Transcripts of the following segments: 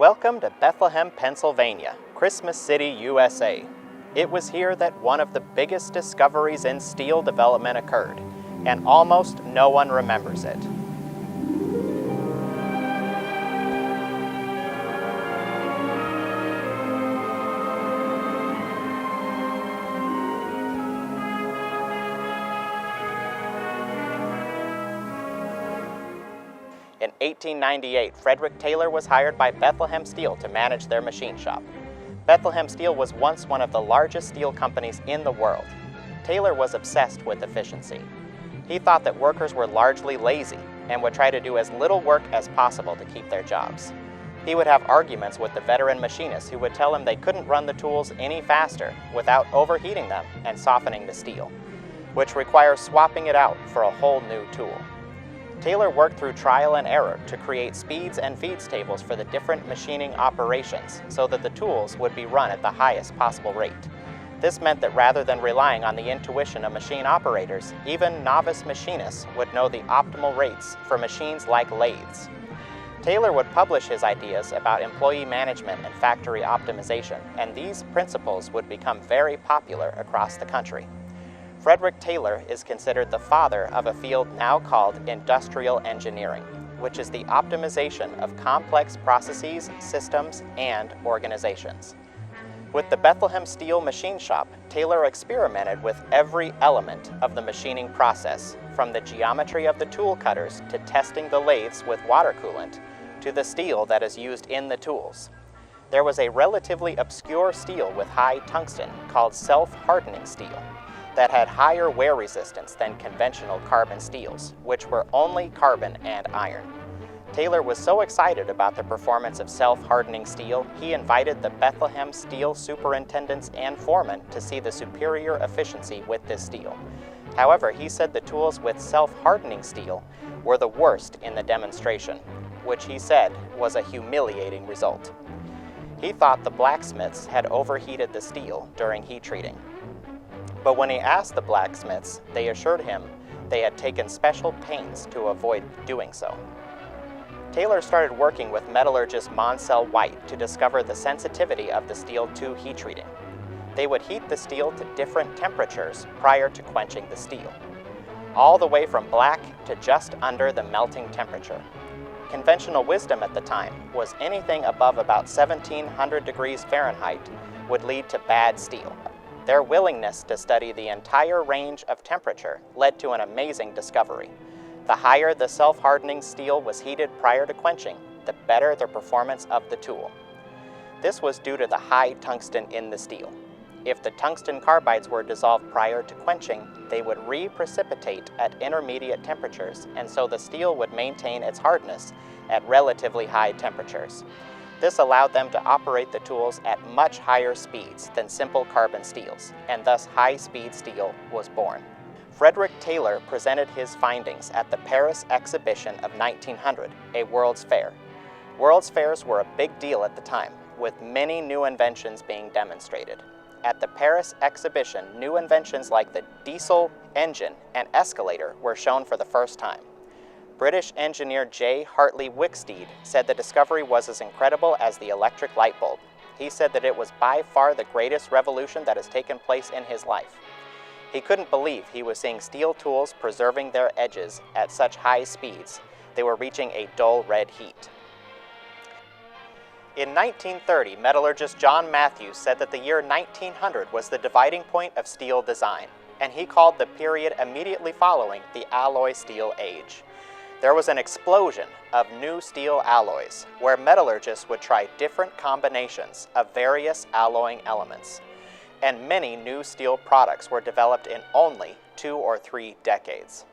Welcome to Bethlehem, Pennsylvania, Christmas City, USA. It was here that one of the biggest discoveries in steel development occurred, and almost no one remembers it. In 1898, Frederick Taylor was hired by Bethlehem Steel to manage their machine shop. Bethlehem Steel was once one of the largest steel companies in the world. Taylor was obsessed with efficiency. He thought that workers were largely lazy and would try to do as little work as possible to keep their jobs. He would have arguments with the veteran machinists who would tell him they couldn't run the tools any faster without overheating them and softening the steel, which requires swapping it out for a whole new tool. Taylor worked through trial and error to create speeds and feeds tables for the different machining operations so that the tools would be run at the highest possible rate. This meant that rather than relying on the intuition of machine operators, even novice machinists would know the optimal rates for machines like lathes. Taylor would publish his ideas about employee management and factory optimization, and these principles would become very popular across the country. Frederick Taylor is considered the father of a field now called industrial engineering, which is the optimization of complex processes, systems, and organizations. With the Bethlehem Steel machine shop, Taylor experimented with every element of the machining process, from the geometry of the tool cutters to testing the lathes with water coolant, to the steel that is used in the tools. There was a relatively obscure steel with high tungsten called self-hardening steel that had higher wear resistance than conventional carbon steels, which were only carbon and iron. Taylor was so excited about the performance of self-hardening steel, he invited the Bethlehem Steel superintendents and foremen to see the superior efficiency with this steel. However, he said the tools with self-hardening steel were the worst in the demonstration, which he said was a humiliating result. He thought the blacksmiths had overheated the steel during heat treating. But when he asked the blacksmiths, they assured him they had taken special pains to avoid doing so. Taylor started working with metallurgist Monsell White to discover the sensitivity of the steel to heat treating. They would heat the steel to different temperatures prior to quenching the steel, all the way from black to just under the melting temperature. Conventional wisdom at the time was anything above about 1700 degrees Fahrenheit would lead to bad steel. Their willingness to study the entire range of temperature led to an amazing discovery. The higher the self-hardening steel was heated prior to quenching, the better the performance of the tool. This was due to the high tungsten in the steel. If the tungsten carbides were dissolved prior to quenching, they would re-precipitate at intermediate temperatures, and so the steel would maintain its hardness at relatively high temperatures. This allowed them to operate the tools at much higher speeds than simple carbon steels, and thus high-speed steel was born. Frederick Taylor presented his findings at the Paris exhibition of 1900, a World's Fair. World's Fairs were a big deal at the time, with many new inventions being demonstrated. At the Paris exhibition, new inventions like the diesel engine and escalator were shown for the first time. British engineer J. Hartley Wicksteed said the discovery was as incredible as the electric light bulb. He said that it was by far the greatest revolution that has taken place in his life. He couldn't believe he was seeing steel tools preserving their edges at such high speeds. They were reaching a dull red heat. In 1930, metallurgist John Matthews said that the year 1900 was the dividing point of steel design, and he called the period immediately following the alloy steel age. There was an explosion of new steel alloys, where metallurgists would try different combinations of various alloying elements, and many new steel products were developed in only 2 or 3 decades.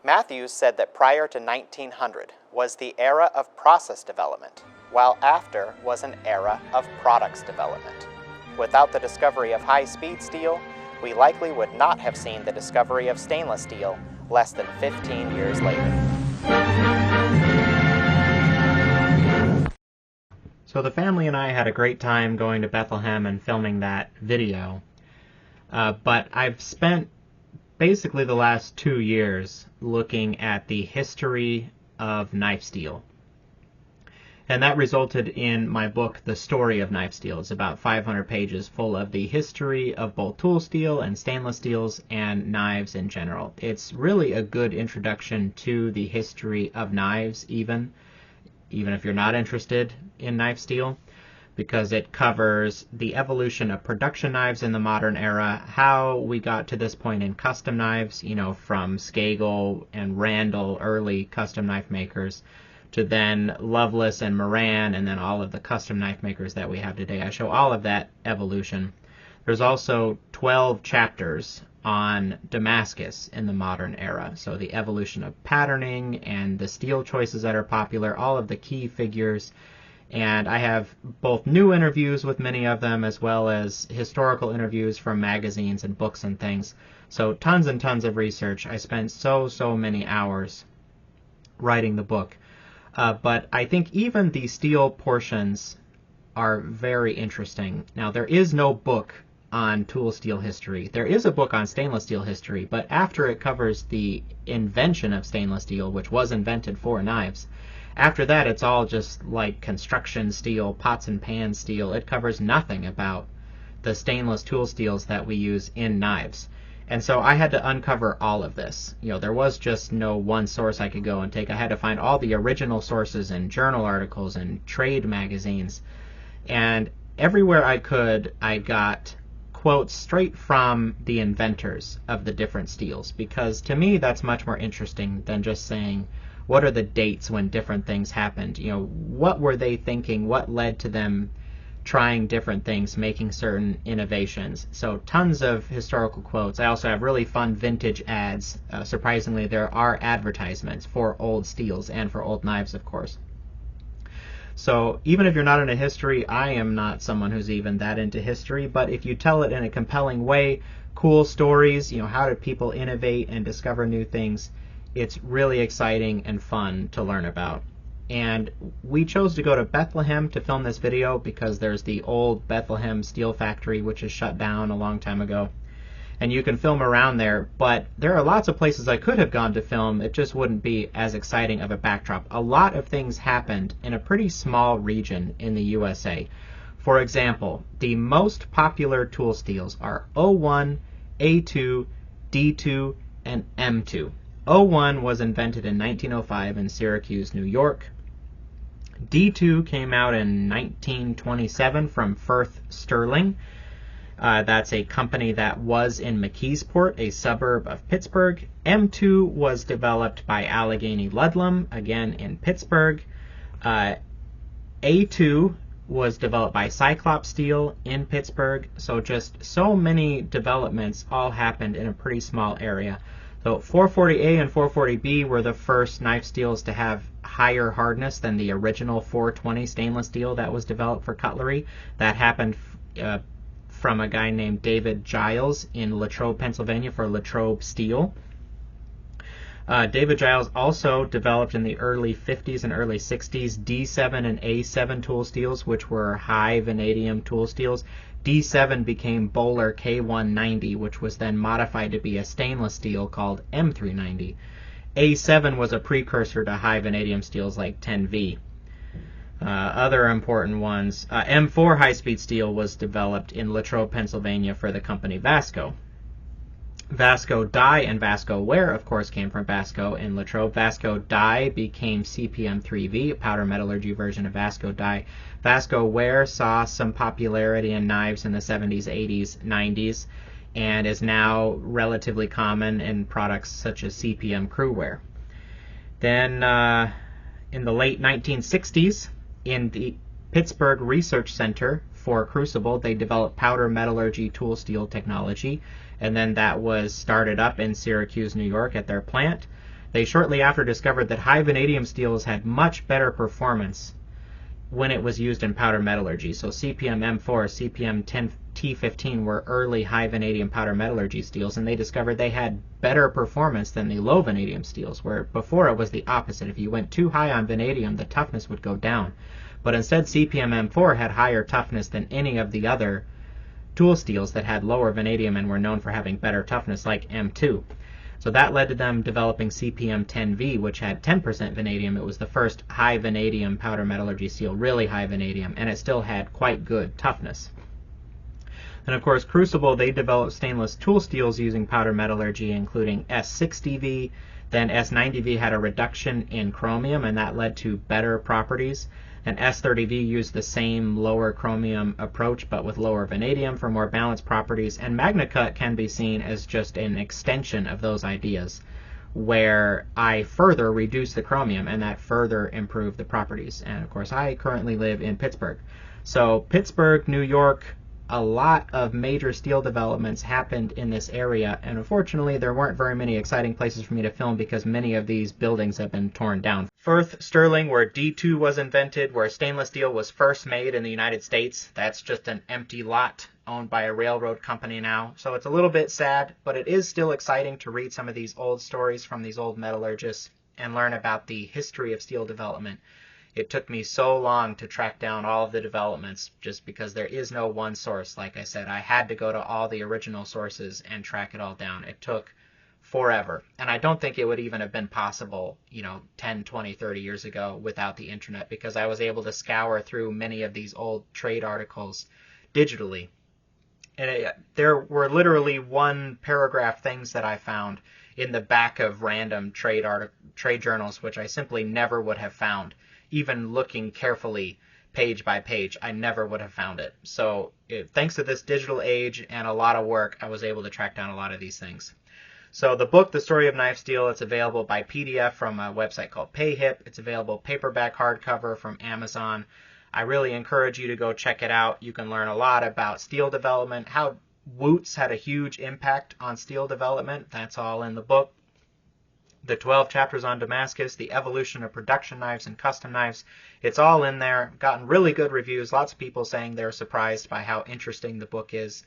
Matthews said that prior to 1900 was the era of process development, while after was an era of products development. Without the discovery of high-speed steel, we likely would not have seen the discovery of stainless steel less than 15 years later. So the family and I had a great time going to Bethlehem and filming that video, but I've spent basically the last 2 years looking at the history of knife steel. And that resulted in my book, The Story of Knife Steel. It's about 500 pages full of the history of both tool steel and stainless steels and knives in general. It's really a good introduction to the history of knives, even if you're not interested in knife steel, because it covers the evolution of production knives in the modern era, how we got to this point in custom knives, from Skagel and Randall, early custom knife makers, to then Loveless and Moran, and then all of the custom knife makers that we have today. I show all of that evolution. There's also 12 chapters on Damascus in the modern era, so the evolution of patterning and the steel choices that are popular, all of the key figures. And I have both new interviews with many of them as well as historical interviews from magazines and books and things. So tons and tons of research. I spent so many hours writing the book. But I think even the steel portions are very interesting. Now, there is no book on tool steel history. There is a book on stainless steel history, but after it covers the invention of stainless steel, which was invented for knives, after that it's all just like construction steel, pots and pans steel. It covers nothing about the stainless tool steels that we use in knives. And so I had to uncover all of this. There was just no one source I could go and take. I had to find all the original sources and journal articles and trade magazines. And everywhere I could, I got quotes straight from the inventors of the different steels, because to me that's much more interesting than just saying, what are the dates when different things happened? What were they thinking? What led to them trying different things, making certain innovations? So tons of historical quotes. I also have really fun vintage ads. Surprisingly, there are advertisements for old steels and for old knives, of course. So even if you're not into history, I am not someone who's even that into history, but if you tell it in a compelling way, cool stories, how did people innovate and discover new things, it's really exciting and fun to learn about. And we chose to go to Bethlehem to film this video because there's the old Bethlehem steel factory, which is shut down a long time ago. And you can film around there, but there are lots of places I could have gone to film. It just wouldn't be as exciting of a backdrop. A lot of things happened in a pretty small region in the USA. For example, the most popular tool steels are O1, A2, D2, and M2. O1 was invented in 1905 in Syracuse, New York. D2 came out in 1927 from Firth Sterling. That's a company that was in McKeesport, a suburb of Pittsburgh. M2 was developed by Allegheny Ludlam, again in Pittsburgh. A2 was developed by Cyclops Steel in Pittsburgh. So just so many developments all happened in a pretty small area. So 440A and 440B were the first knife steels to have higher hardness than the original 420 stainless steel that was developed for cutlery. That happened from a guy named David Giles in Latrobe, Pennsylvania for Latrobe Steel. David Giles also developed in the early 50s and early 60s D7 and A7 tool steels, which were high vanadium tool steels. D7 became Bowler K190, which was then modified to be a stainless steel called M390. A7 was a precursor to high vanadium steels like 10V. Other important ones, M4 high-speed steel was developed in Latrobe, Pennsylvania for the company Vasco. Vasco Die and Vasco Ware, of course, came from Vasco in Latrobe. Vasco Die became CPM3V, a powder metallurgy version of Vasco Die. Vasco Ware saw some popularity in knives in the 70s, 80s, 90s, and is now relatively common in products such as CPM Crewware. Then in the late 1960s, in the Pittsburgh Research Center for Crucible, they developed powder metallurgy tool steel technology, and then that was started up in Syracuse, New York at their plant. They shortly after discovered that high vanadium steels had much better performance when it was used in powder metallurgy. So CPM M4, CPM T15 were early high vanadium powder metallurgy steels, and they discovered they had better performance than the low vanadium steels, where before it was the opposite. If you went too high on vanadium, the toughness would go down. But instead, CPM M4 had higher toughness than any of the other tool steels that had lower vanadium and were known for having better toughness, like M2. So that led to them developing CPM-10V, which had 10% vanadium. It was the first high vanadium powder metallurgy steel, really high vanadium, and it still had quite good toughness. And of course, Crucible, they developed stainless tool steels using powder metallurgy, including S60V. Then S90V had a reduction in chromium, and that led to better properties. And S30V used the same lower chromium approach, but with lower vanadium for more balanced properties. And MagnaCut can be seen as just an extension of those ideas, where I further reduced the chromium, and that further improved the properties. And of course, I currently live in Pittsburgh. So Pittsburgh, New York, a lot of major steel developments happened in this area, and unfortunately there weren't very many exciting places for me to film because many of these buildings have been torn down. Firth, Sterling, where D2 was invented, where stainless steel was first made in the United States, that's just an empty lot owned by a railroad company now. So it's a little bit sad, but it is still exciting to read some of these old stories from these old metallurgists and learn about the history of steel development. It took me so long to track down all of the developments just because there is no one source. Like I said, I had to go to all the original sources and track it all down. It took forever. And I don't think it would even have been possible, 10, 20, 30 years ago without the internet, because I was able to scour through many of these old trade articles digitally. And there were literally one paragraph things that I found in the back of random trade journals, which I simply never would have found. Even looking carefully page by page, I never would have found it. So thanks to this digital age and a lot of work, I was able to track down a lot of these things. So the book, The Story of Knife Steel, it's available by PDF from a website called PayHip. It's available paperback hardcover from Amazon. I really encourage you to go check it out. You can learn a lot about steel development, how Woots had a huge impact on steel development. That's all in the book. The 12 chapters on Damascus, the evolution of production knives and custom knives, it's all in there. Gotten really good reviews. Lots of people saying they're surprised by how interesting the book is.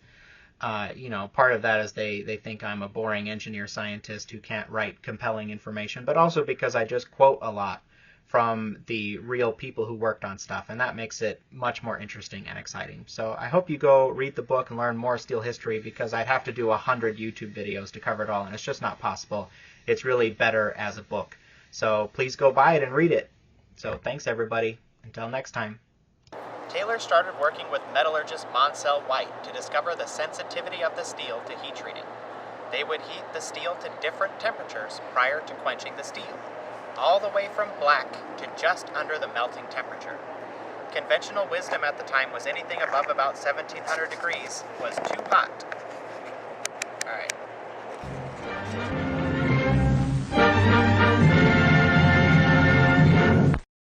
Part of that is they think I'm a boring engineer scientist who can't write compelling information, but also because I just quote a lot from the real people who worked on stuff, and that makes it much more interesting and exciting. So I hope you go read the book and learn more steel history, because I'd have to do 100 YouTube videos to cover it all, and it's just not possible. It's really better as a book. So please go buy it and read it. So thanks, everybody. Until next time. Taylor started working with metallurgist Monsell White to discover the sensitivity of the steel to heat treating. They would heat the steel to different temperatures prior to quenching the steel, all the way from black to just under the melting temperature. Conventional wisdom at the time was anything above about 1700 degrees was too hot,